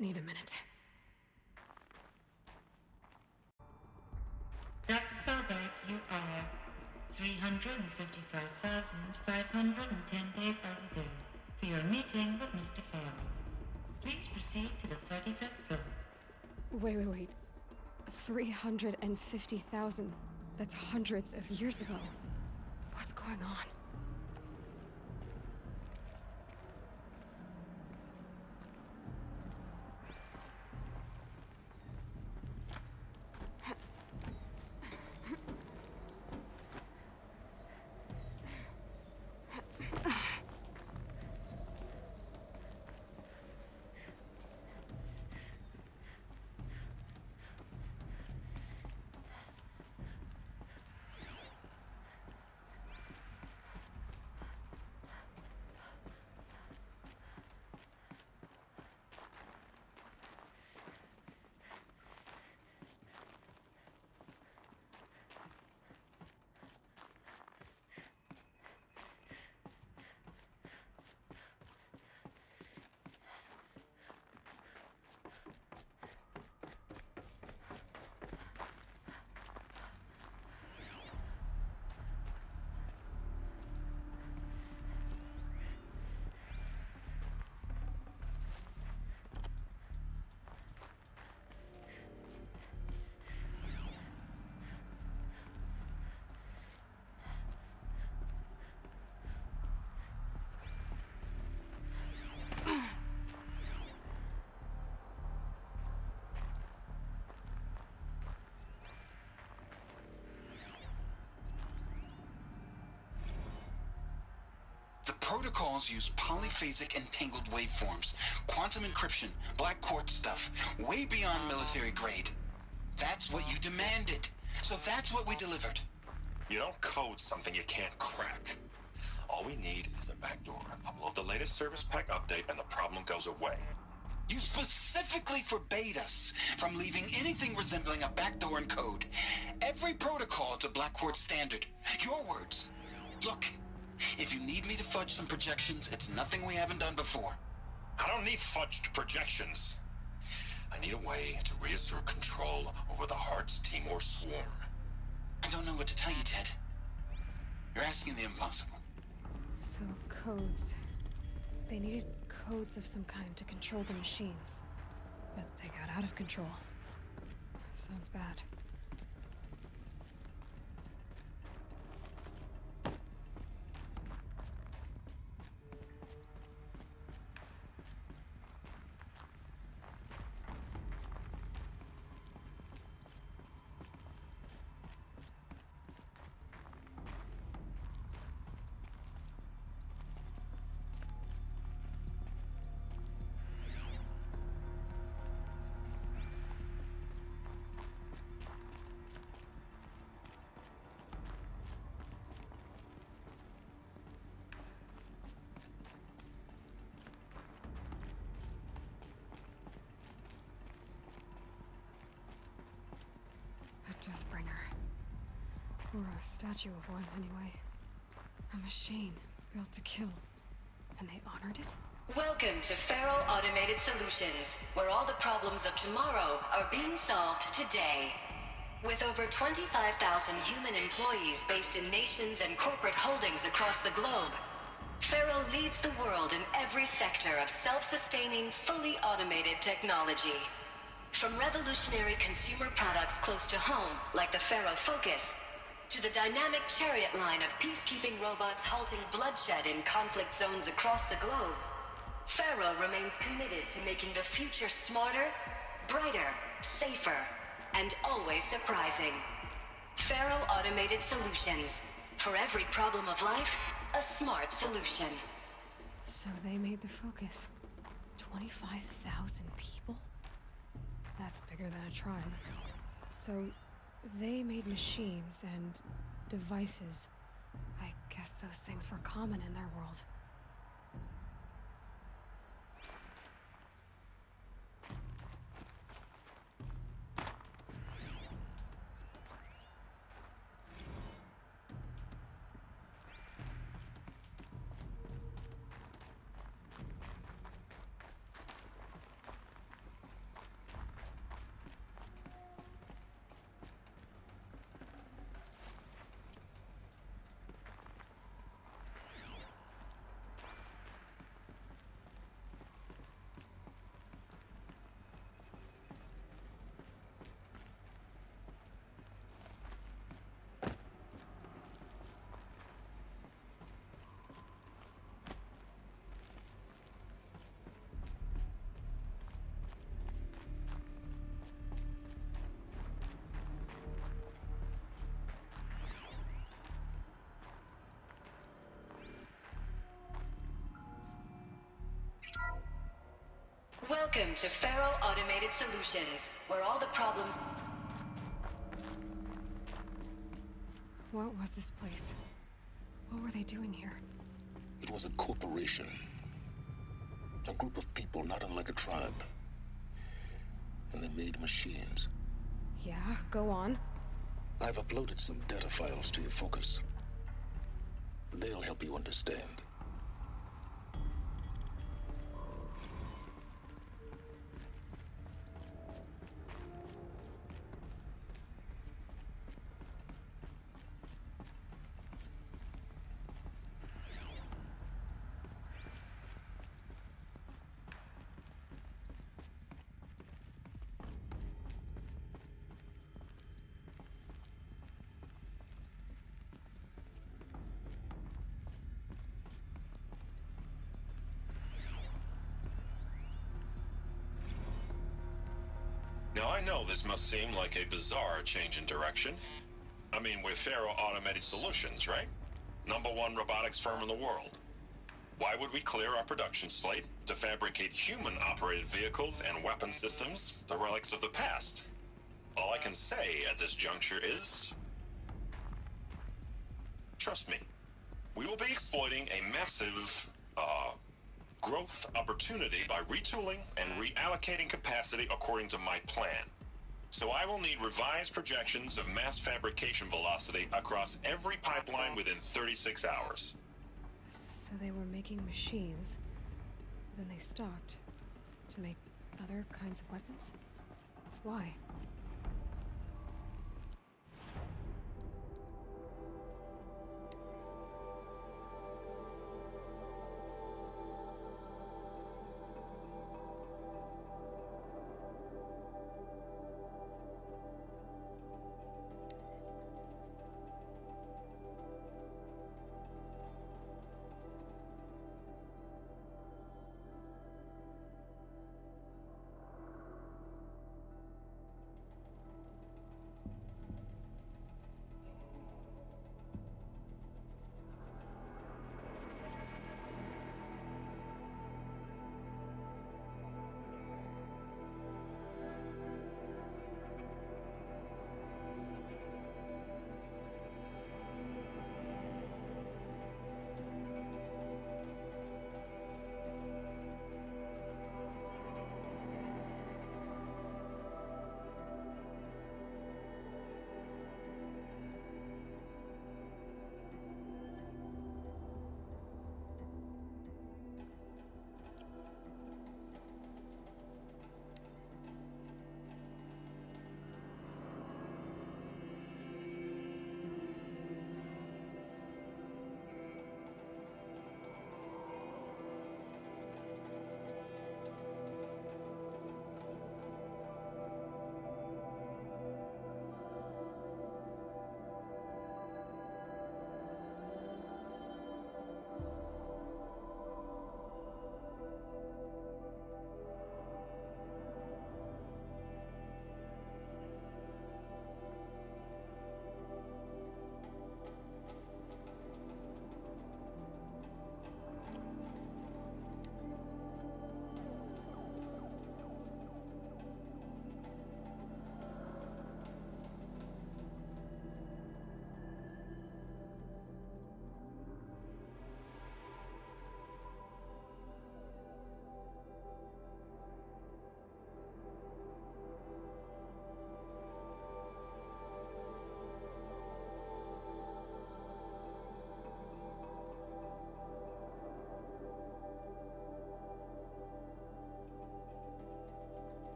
Need a minute. Dr. Selbert, you are 355,510 days overdue for your meeting with Mr. Farrell. Please proceed to the 35th floor. Wait. 350,000. That's hundreds of years ago. What's going on? Protocols use polyphasic entangled waveforms, quantum encryption, black quartz stuff, way beyond military grade. That's what you demanded, so that's what we delivered. You don't code something you can't crack. All we need is a backdoor. Upload the latest service pack update and the problem goes away. You specifically forbade us from leaving anything resembling a backdoor in code. Every protocol to black quartz standard. Your words. Look. If you need me to fudge some projections, it's nothing we haven't done before. I don't need fudged projections. I need a way to reassert control over the Heart's Timor swarm. I don't know what to tell you, Ted. You're asking the impossible. So, codes. They needed codes of some kind to control the machines. But they got out of control. Sounds bad. A Deathbringer. Or a statue of one, anyway. A machine built to kill. And they honored it? Welcome to Faro Automated Solutions, where all the problems of tomorrow are being solved today. With over 25,000 human employees based in nations and corporate holdings across the globe, Faro leads the world in every sector of self-sustaining, fully automated technology. From revolutionary consumer products close to home, like the Faro Focus, to the dynamic chariot line of peacekeeping robots halting bloodshed in conflict zones across the globe, Faro remains committed to making the future smarter, brighter, safer, and always surprising. Faro Automated Solutions. For every problem of life, a smart solution. So they made the Focus. 25,000 people? That's bigger than a tribe. So they made machines and devices. I guess those things were common in their world. Welcome to Faro Automated Solutions, where all the problems... What was this place? What were they doing here? It was a corporation. A group of people not unlike a tribe. And they made machines. Yeah, go on. I've uploaded some data files to your focus. They'll help you understand. Now, I know this must seem like a bizarre change in direction. I mean, we're Faro Automated Solutions, right? #1 robotics firm in the world. Why would we clear our production slate to fabricate human-operated vehicles and weapon systems, the relics of the past? All I can say at this juncture is... trust me, we will be exploiting a massive, growth opportunity by retooling and reallocating capacity according to my plan. So I will need revised projections of mass fabrication velocity across every pipeline within 36 hours. So they were making machines, then they stopped to make other kinds of weapons? Why?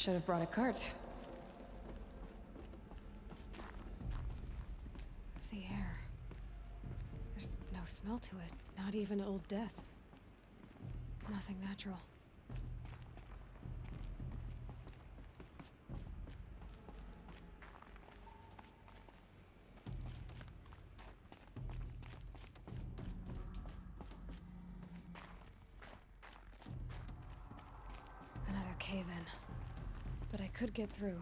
Should have brought a cart. The air. There's no smell to it. Not even old death. Nothing natural. Another cave-in. But I could get through.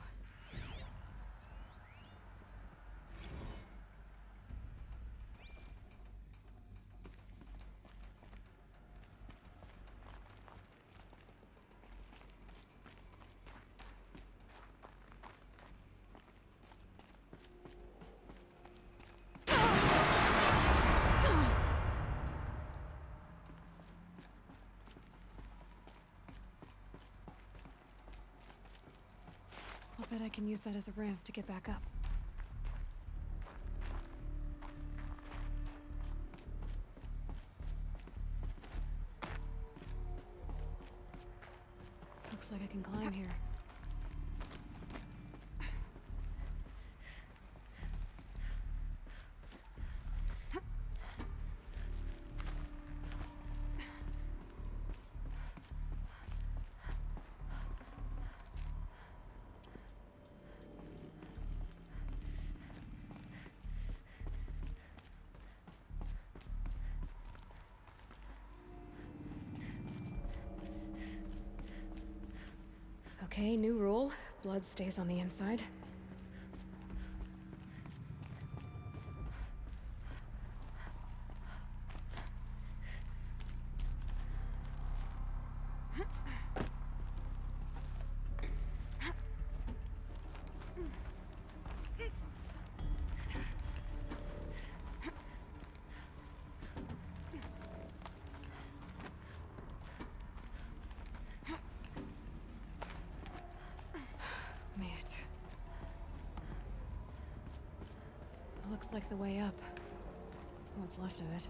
I'll bet I can use that as a ramp to get back up. Looks like I can climb here. Okay, new rule. Blood stays on the inside. Made it. Looks like the way up. What's left of it.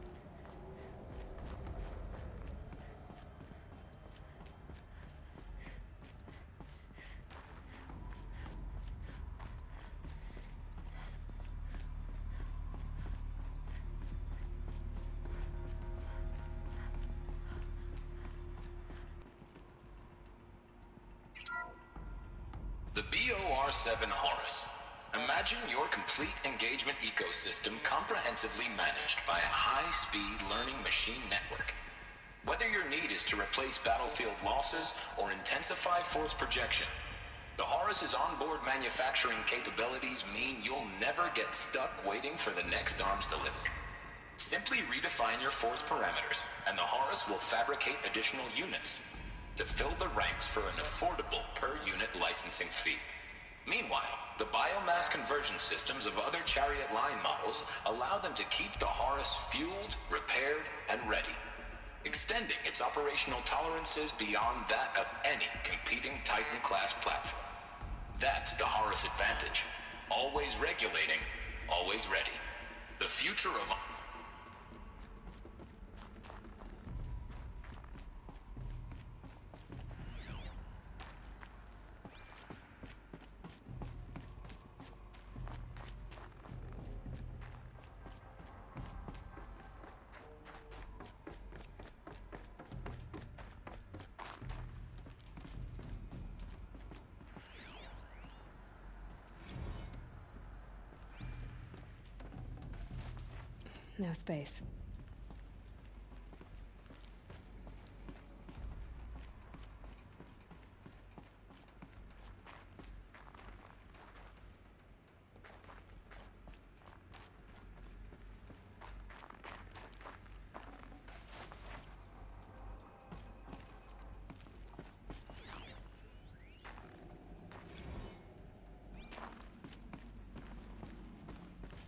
The BOR-7 Horus. Imagine your complete engagement ecosystem comprehensively managed by a high-speed learning machine network. Whether your need is to replace battlefield losses or intensify force projection, the Horus's onboard manufacturing capabilities mean you'll never get stuck waiting for the next arms delivery. Simply redefine your force parameters, and the Horus will fabricate additional units to fill the ranks for an affordable per-unit licensing fee. Meanwhile, the biomass conversion systems of other Chariot line models allow them to keep the Horus fueled, repaired, and ready, extending its operational tolerances beyond that of any competing Titan-class platform. That's the Horus advantage. Always regulating, always ready. The future of... No space.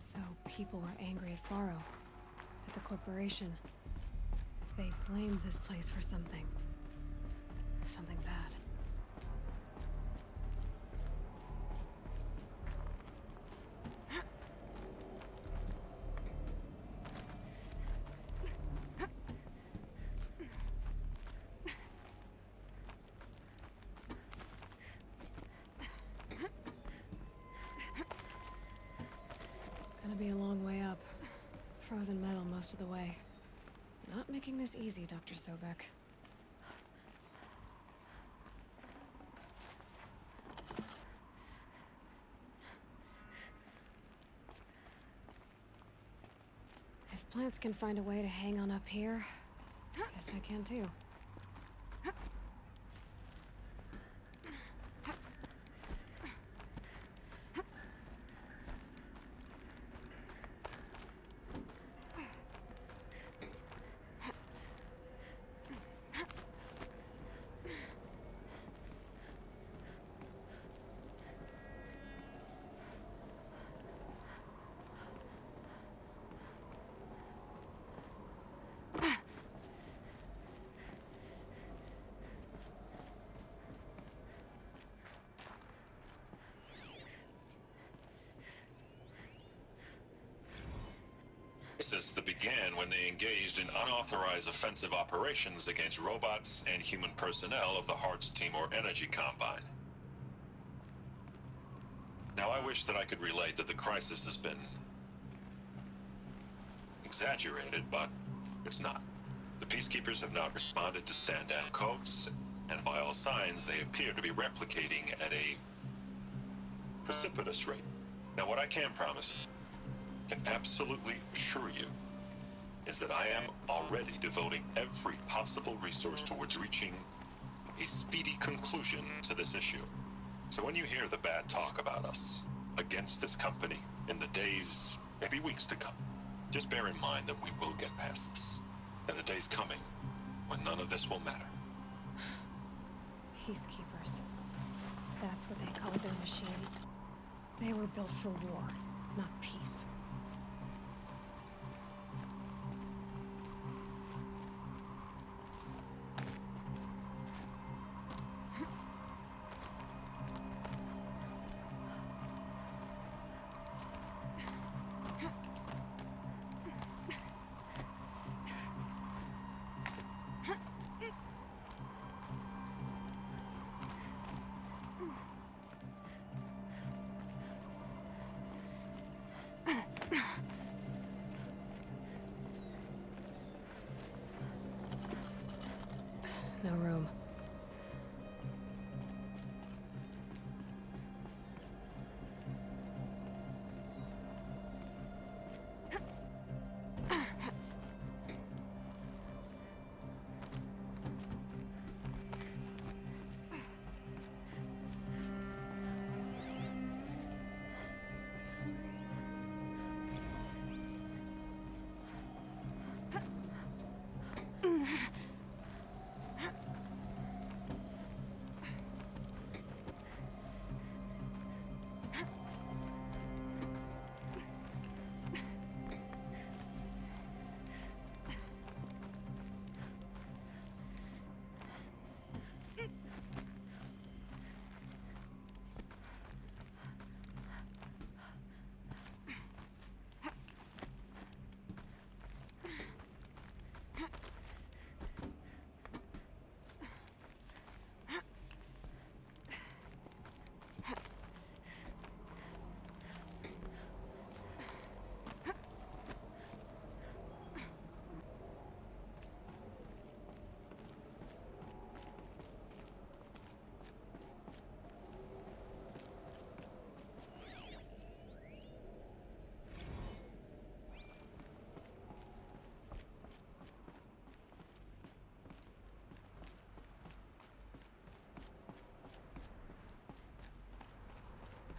So people were angry at Faro. At the corporation. They blamed this place for something. Something bad. frozen metal most of the way. Not making this easy, Dr. Sobek. If plants can find a way to hang on up here, guess I can too. Crisis that began when they engaged in unauthorized offensive operations against robots and human personnel of the Hearts Timor Energy Combine. Now, I wish that I could relate that the crisis has been exaggerated, but it's not. The Peacekeepers have not responded to stand-down codes, and by all signs, they appear to be replicating at a precipitous rate. Now, what I can promise, can absolutely assure you, is that I am already devoting every possible resource towards reaching a speedy conclusion to this issue. So when you hear the bad talk about us against this company in the days, maybe weeks to come, just bear in mind that we will get past this. And a day's coming when none of this will matter. Peacekeepers. That's what they called their machines. They were built for war, not peace. No room.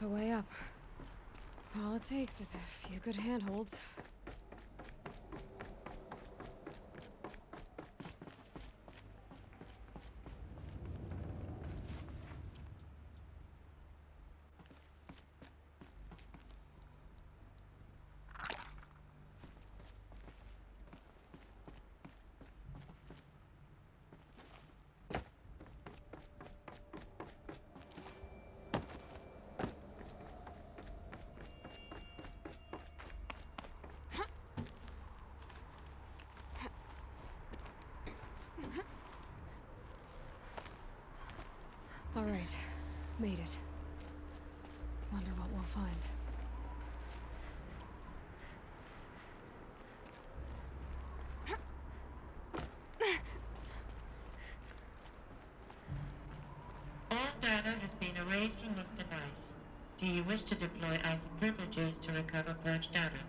A way up. All it takes is a few good handholds. All right, made it. Wonder what we'll find. been erased from this device. Do you wish to deploy Alpha privileges to recover purged data?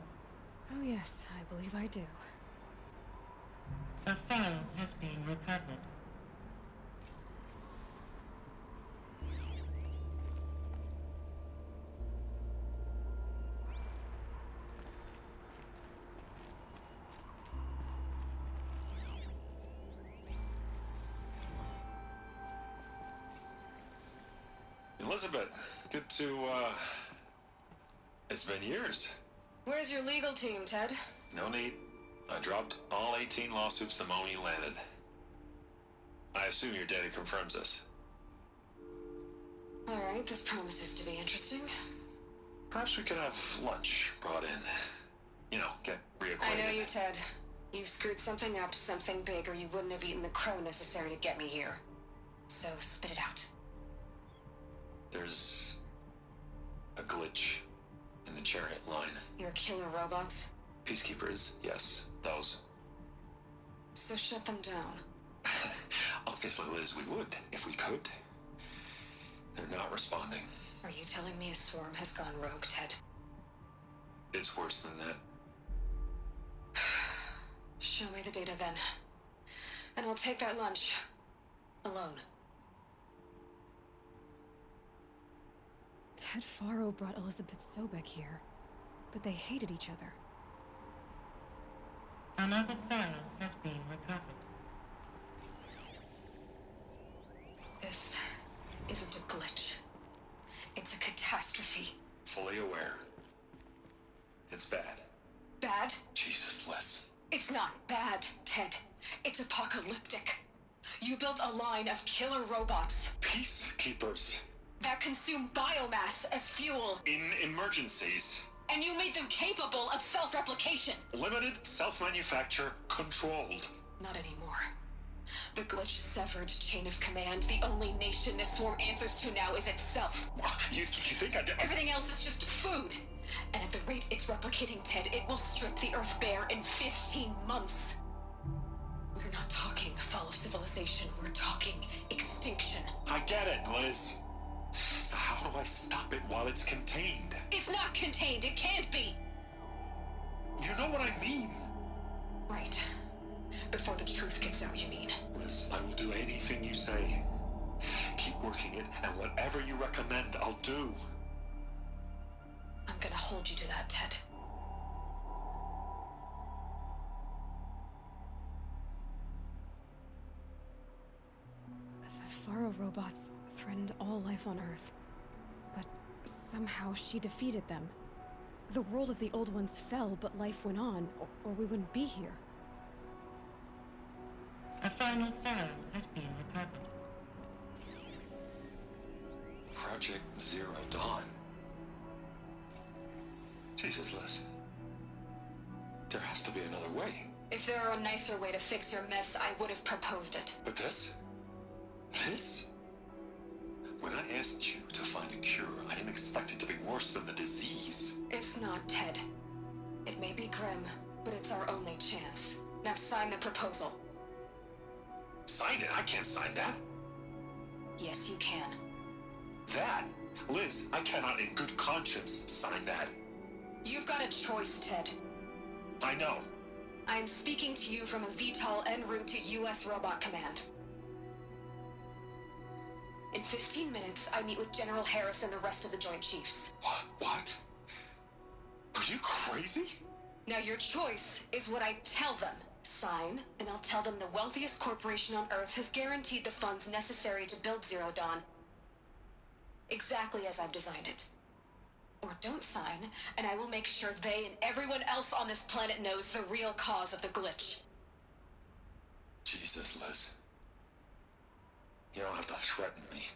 Oh yes, I believe I do. A file has been recovered. Elisabet, good to, It's been years. Where's your legal team, Ted? No need. I dropped all 18 lawsuits the moment you landed. I assume your data confirms this. Alright, this promises to be interesting. Perhaps we could have lunch brought in. You know, get reacquainted. I know you, Ted. You screwed something up, something big, or you wouldn't have eaten the crow necessary to get me here. So spit it out. There's a glitch in the chariot line. Your killer robots? Peacekeepers, yes, those. So shut them down. Obviously, Liz, we would, if we could. They're not responding. Are you telling me a swarm has gone rogue, Ted? It's worse than that. Show me the data then. And I'll take that lunch. Alone. Ted Faro brought Elisabet Sobek here, but they hated each other. Another file has been recovered. This isn't a glitch. It's a catastrophe. Fully aware. It's bad. Bad? Jesus, Liz. It's not bad, Ted. It's apocalyptic. You built a line of killer robots Peacekeepers. that consume biomass as fuel, In emergencies. and you made them capable of self-replication. Limited, self-manufacture, controlled. Not anymore. The glitch severed chain of command. The only nation this swarm answers to now is itself. You think I did? Everything else is just food. And at the rate it's replicating, Ted, it will strip the Earth bare in 15 months. We're not talking fall of civilization. We're talking extinction. I get it, Liz. So how do I stop it while it's contained? It's not contained. It can't be. You know what I mean? Right. Before the truth gets out, you mean? Liz, I will do anything you say. Keep working it, and whatever you recommend, I'll do. I'm gonna hold you to that, Ted. The Faro robots threatened all life on Earth. But somehow she defeated them. The world of the old ones fell, but life went on, or we wouldn't be here. A final file has been recovered. Project Zero Dawn. Jesus, Liz. There has to be another way. If there were a nicer way to fix your mess, I would have proposed it. But this? This? When I asked you to find a cure, I didn't expect it to be worse than the disease. It's not, Ted. It may be grim, but it's our only chance. Now sign the proposal. Sign it? I can't sign that. Yes, you can. That? Liz, I cannot in good conscience sign that. You've got a choice, Ted. I know. I'm speaking to you from a VTOL en route to U.S. Robot Command. In 15 minutes, I meet with General Harris and the rest of the Joint Chiefs. What? Are you crazy? Now your choice is what I tell them. Sign, and I'll tell them the wealthiest corporation on Earth has guaranteed the funds necessary to build Zero Dawn. Exactly as I've designed it. Or don't sign, and I will make sure they and everyone else on this planet knows the real cause of the glitch. Jesus, Liz. You don't have to threaten me.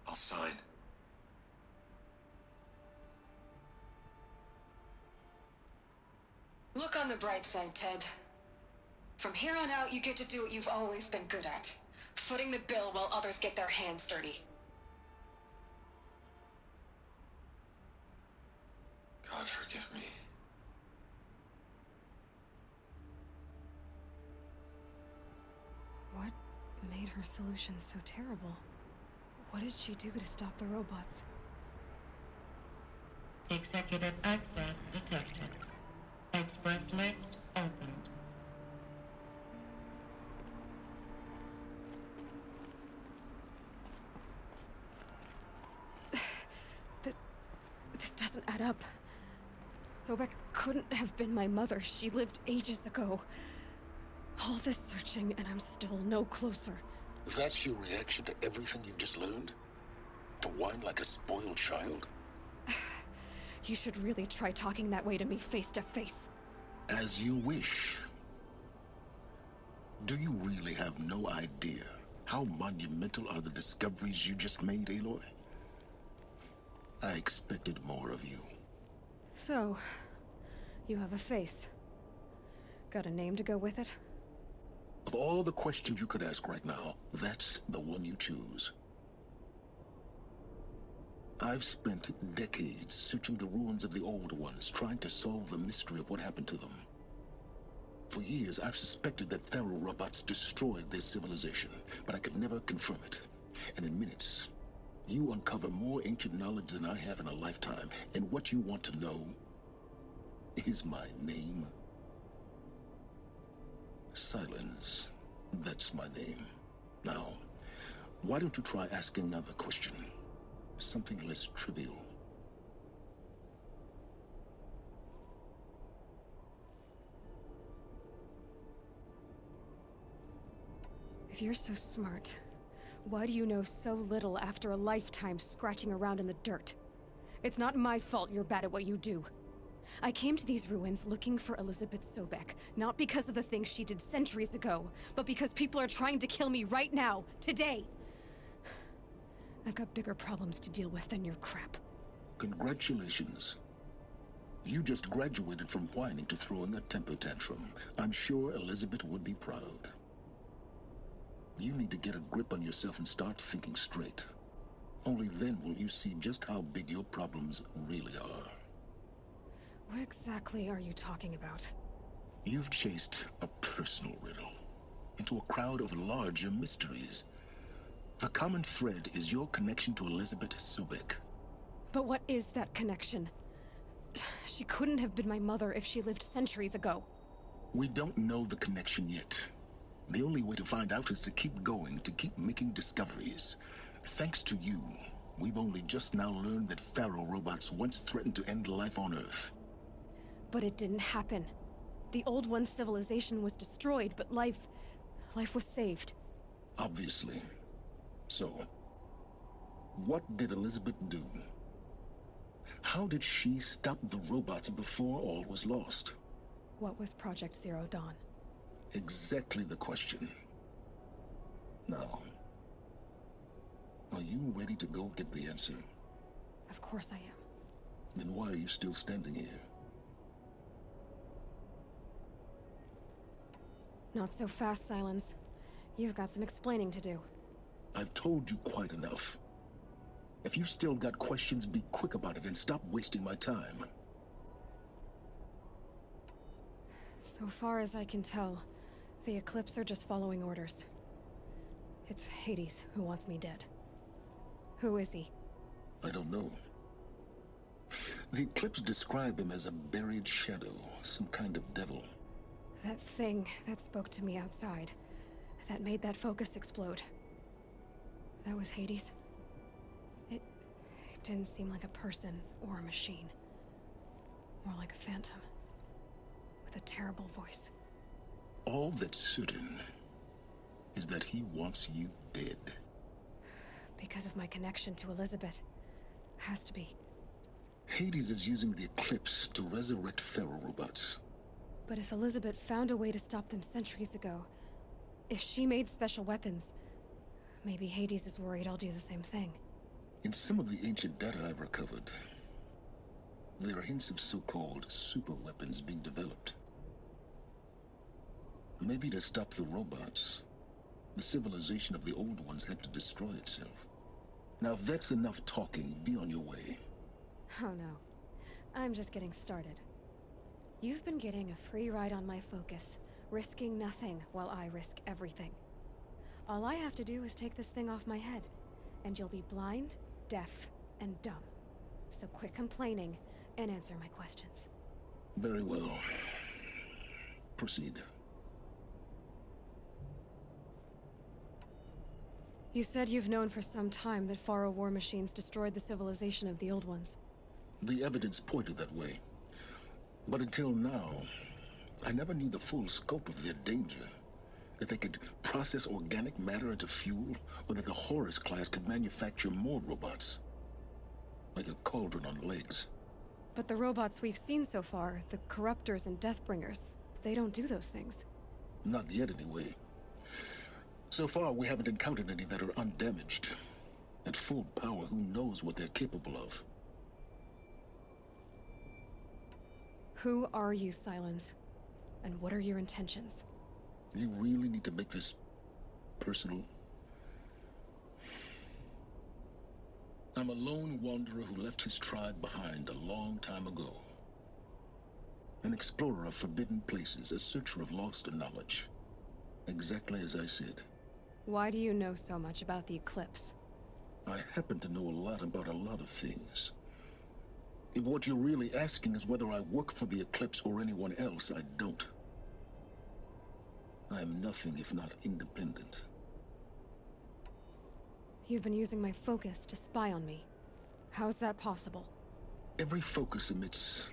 I'll sign. Look on the bright side, Ted. From here on out, you get to do what you've always been good at. Footing the bill while others get their hands dirty. God forgive me. What made her solution so terrible? What did she do to stop the robots? Executive access detected. Express lift opened. This doesn't add up. Sobek couldn't have been my mother. She lived ages ago. All this searching, and I'm still no closer. That's your reaction to everything you've just learned? To whine like a spoiled child? You should really try talking that way to me face to face. As you wish. Do you really have no idea how monumental are the discoveries you just made, Aloy? I expected more of you. So, you have a face. Got a name to go with it? Of all the questions you could ask right now, that's the one you choose. I've spent decades searching the ruins of the old ones, trying to solve the mystery of what happened to them. For years, I've suspected that Pharaoh robots destroyed their civilization, but I could never confirm it. And in minutes, you uncover more ancient knowledge than I have in a lifetime, and what you want to know is my name. Sylens. That's my name. Now, why don't you try asking another question? Something less trivial. If you're so smart, why do you know so little after a lifetime scratching around in the dirt? It's not my fault you're bad at what you do. I came to these ruins looking for Elisabet Sobek, not because of the things she did centuries ago, but because people are trying to kill me right now, today. I've got bigger problems to deal with than your crap. Congratulations. You just graduated from whining to throwing a temper tantrum. I'm sure Elisabet would be proud. You need to get a grip on yourself and start thinking straight. Only then will you see just how big your problems really are. What exactly are you talking about? You've chased a personal riddle into a crowd of larger mysteries. The common thread is your connection to Elisabet Sobek. But what is that connection? She couldn't have been my mother if she lived centuries ago. We don't know the connection yet. The only way to find out is to keep going, to keep making discoveries. Thanks to you, we've only just now learned that Pharaoh robots once threatened to end life on Earth. But it didn't happen. The Old One's civilization was destroyed, but life was saved. Obviously. So, what did Elisabet do? How did she stop the robots before all was lost? What was Project Zero Dawn? Exactly the question. Now, are you ready to go get the answer? Of course I am. Then why are you still standing here? Not so fast, Sylens. You've got some explaining to do. I've told you quite enough. If you still got questions, be quick about it and stop wasting my time. So far as I can tell, the Eclipse are just following orders. It's Hades who wants me dead. Who is he? I don't know. The Eclipse describe him as a buried shadow, some kind of devil. That thing that spoke to me outside, that made that focus explode. That was Hades? It didn't seem like a person or a machine. More like a phantom. With a terrible voice. All that's certain is that he wants you dead. Because of my connection to Elisabet. Has to be. Hades is using the Eclipse to resurrect Pharaoh robots. But if Elisabet found a way to stop them centuries ago, if she made special weapons, maybe Hades is worried I'll do the same thing. In some of the ancient data I've recovered, there are hints of so-called super weapons being developed. Maybe to stop the robots, the civilization of the old ones had to destroy itself. Now if that's enough talking, be on your way. Oh no. I'm just getting started. You've been getting a free ride on my focus, risking nothing while I risk everything. All I have to do is take this thing off my head, and you'll be blind, deaf, and dumb. So quit complaining and answer my questions. Very well. Proceed. You said you've known for some time that Faro war machines destroyed the civilization of the old ones. The evidence pointed that way. But until now, I never knew the full scope of their danger. That they could process organic matter into fuel, or that the Horus class could manufacture more robots. Like a cauldron on legs. But the robots we've seen so far, the Corruptors and Deathbringers, they don't do those things. Not yet, anyway. So far, we haven't encountered any that are undamaged. At full power, who knows what they're capable of? Who are you, Sylens? And what are your intentions? You really need to make this personal? I'm a lone wanderer who left his tribe behind a long time ago. An explorer of forbidden places, a searcher of lost knowledge. Exactly as I said. Why do you know so much about the Eclipse? I happen to know a lot about a lot of things. If what you're really asking is whether I work for the Eclipse or anyone else, I don't. I am nothing if not independent. You've been using my focus to spy on me. How's that possible? Every focus emits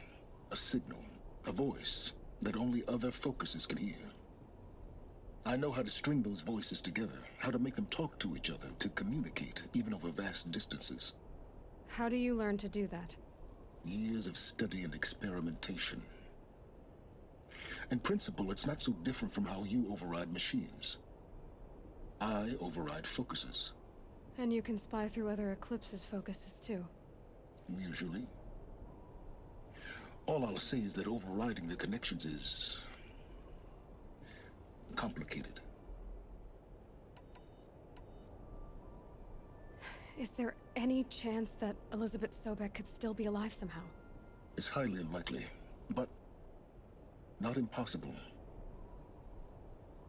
a signal, a voice, that only other focuses can hear. I know how to string those voices together, how to make them talk to each other, to communicate, even over vast distances. How do you learn to do that? Years of study and experimentation. In principle, it's not so different from how you override machines. I override focuses. And you can spy through other Eclipse's focuses too. Usually. All I'll say is that overriding the connections is complicated. Is there any chance that Elisabet Sobek could still be alive somehow? It's highly unlikely, but not impossible.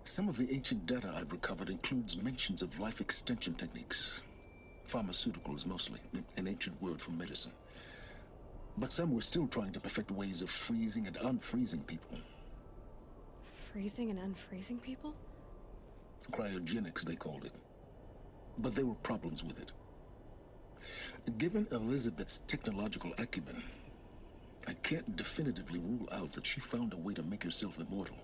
Some of the ancient data I've recovered includes mentions of life extension techniques. Pharmaceuticals mostly, an ancient word for medicine. But some were still trying to perfect ways of freezing and unfreezing people. Freezing and unfreezing people? Cryogenics, they called it. But there were problems with it. Given Elisabet's technological acumen, I can't definitively rule out that she found a way to make herself immortal.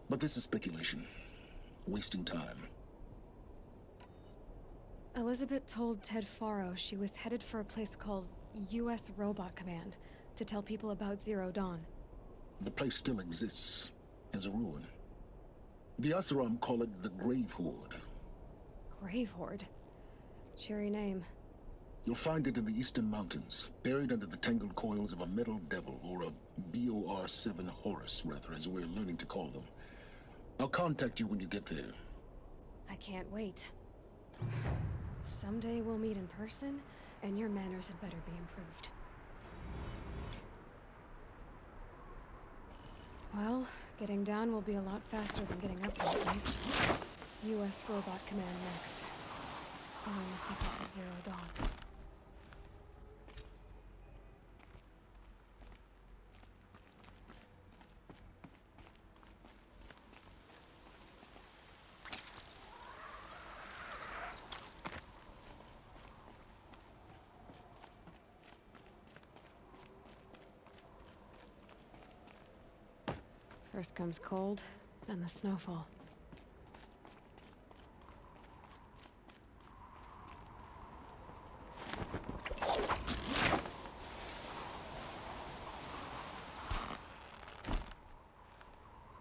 But this is speculation. Wasting time. Elisabet told Ted Faro she was headed for a place called U.S. Robot Command to tell people about Zero Dawn. The place still exists, as a ruin. The Asaram call it the Grave Horde. Grave Horde? Cheery name. You'll find it in the Eastern Mountains, buried under the tangled coils of a metal devil, or a BOR-7 Horus, rather, as we're learning to call them. I'll contact you when you get there. I can't wait. Someday we'll meet in person, and your manners had better be improved. Well, getting down will be a lot faster than getting up there, at least. U.S. Robot Command next. To learn the secrets of Zero Dawn. First comes cold, then the snowfall.